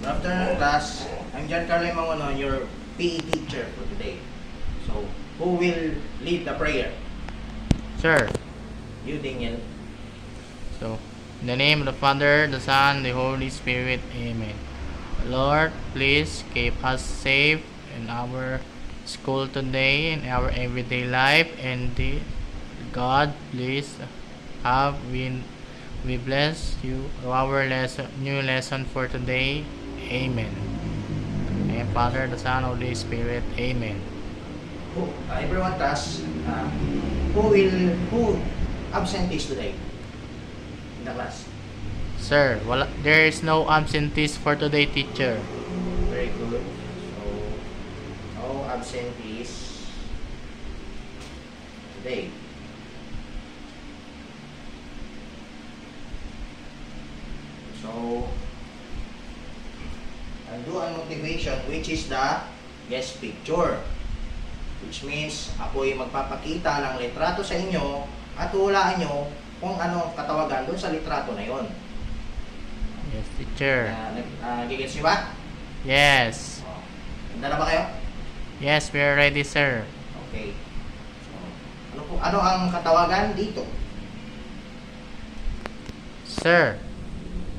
Afternoon class, I'm John Carlo Mangono, your PE teacher for today. So, who will lead the prayer? Sir. You, Daniel. So, in the name of the Father, the Son, the Holy Spirit. Amen. Lord, please keep us safe in our school today, in our everyday life, and God, please have we bless you our new lesson for today. Amen. And Father, the Son, Holy Spirit. Amen. Everyone class, who absentees today in the class? Sir, there is no absentees for today, teacher. Very good. So, no absentees today. So, I'll do a motivation, which is the guest picture. Which means, ako'y magpapakita ng litrato sa inyo at hulaan nyo kung ano ang katawagan doon sa litrato na yon. Yes, teacher. Nagigets nyo ba? Yes. Handa na ba kayo? Yes, we are ready, sir. Okay. So, ano ang katawagan dito? Sir.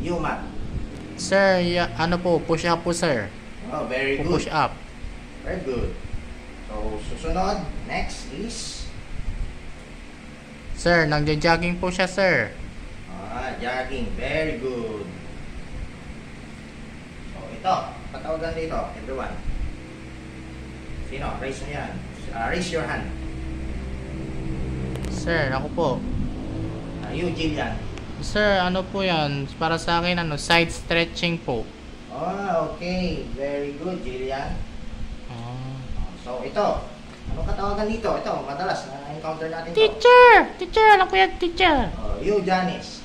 You, Matt. Sir, ano po? Push up po, sir. Oh, very good. Push up. Very good. So, susunod. Next is? Sir, nagja-jogging po siya, sir. Jogging. Very good. So, ito. Katawagan dito, everyone. Sino? Raise mo yan. Raise your hand. Sir, ako po. You, Jillian. Sir, ano po yan? Para sa akin, side stretching po. Okay. Very good, Jillian. So, ito. Anong katawagan dito? Ito, madalas na-encounter natin ito. Teacher! Teacher, alam ko yan, teacher. You, Janice.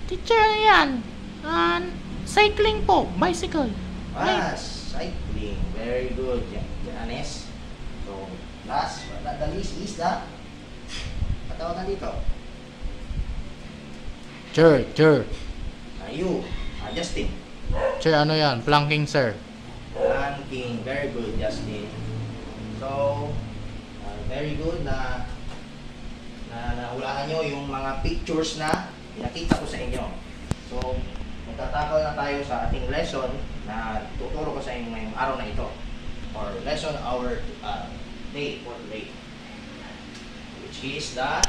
Teacher, ano yan? Cycling po, bicycle. Cycling. Very good, Janice. So, last, the least is the katawagan dito. Sir. You, Justin. Sir, ano yan? Planking, sir. Planking. Very good, Justin. So, very good na nahulaan nyo yung mga pictures na pinakita ko sa inyo. So, magtatakal na tayo sa ating lesson na tuturo ko sa inyo ngayong araw na ito. Or lesson our day for today. Which is the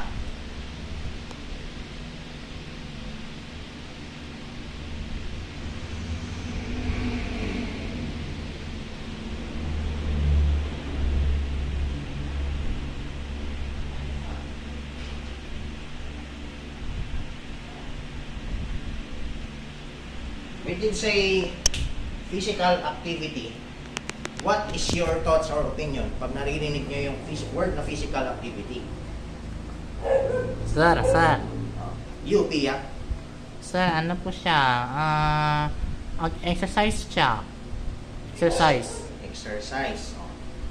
we did say physical activity. What is your thoughts or opinion pag naririnig nyo yung word na physical activity? Sir. You, Pia. Sir, ano po siya? Exercise siya. Exercise.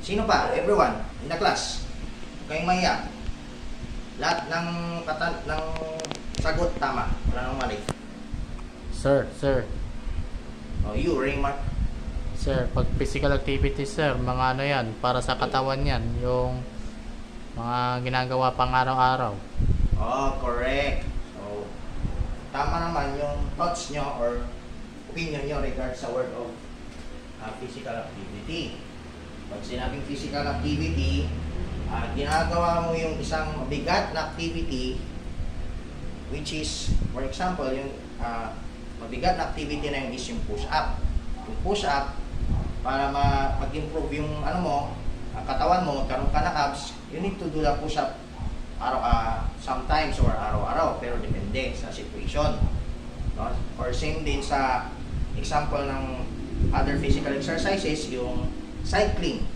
Sino pa? Everyone in the class. Kayong maya. Lahat ng sagot tama. Wala nang mali. Sir. You, Raymart. Sir, pag physical activity, sir, mga ano yan, para sa katawan yan, yung mga ginagawa pang araw-araw. Correct. So, tama naman yung thoughts nyo or opinion nyo regards sa word of physical activity. Pag sinabing physical activity, ginagawa mo yung isang mabigat na activity, which is, for example, yung mabigat na activity na yung is yung push-up. Yung push-up, para mag-improve yung katawan mo, magkaroon ka na abs, you need to do the push-up sometimes or araw-araw, pero depende sa situation. No? Or same din sa example ng other physical exercises, yung cycling.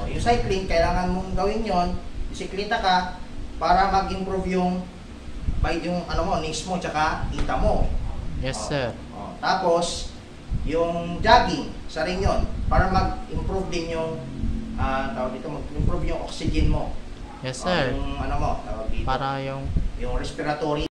Yung cycling, kailangan mong gawin yon, bisikleta ka, para mag-improve yung knees mo, tsaka kita mo. Yes, sir. Tapos, yung jogging, sa rin yun, para mag-improve din yung mag-improve yung oxygen mo. Yes, sir. Yung tawag dito, para yung respiratory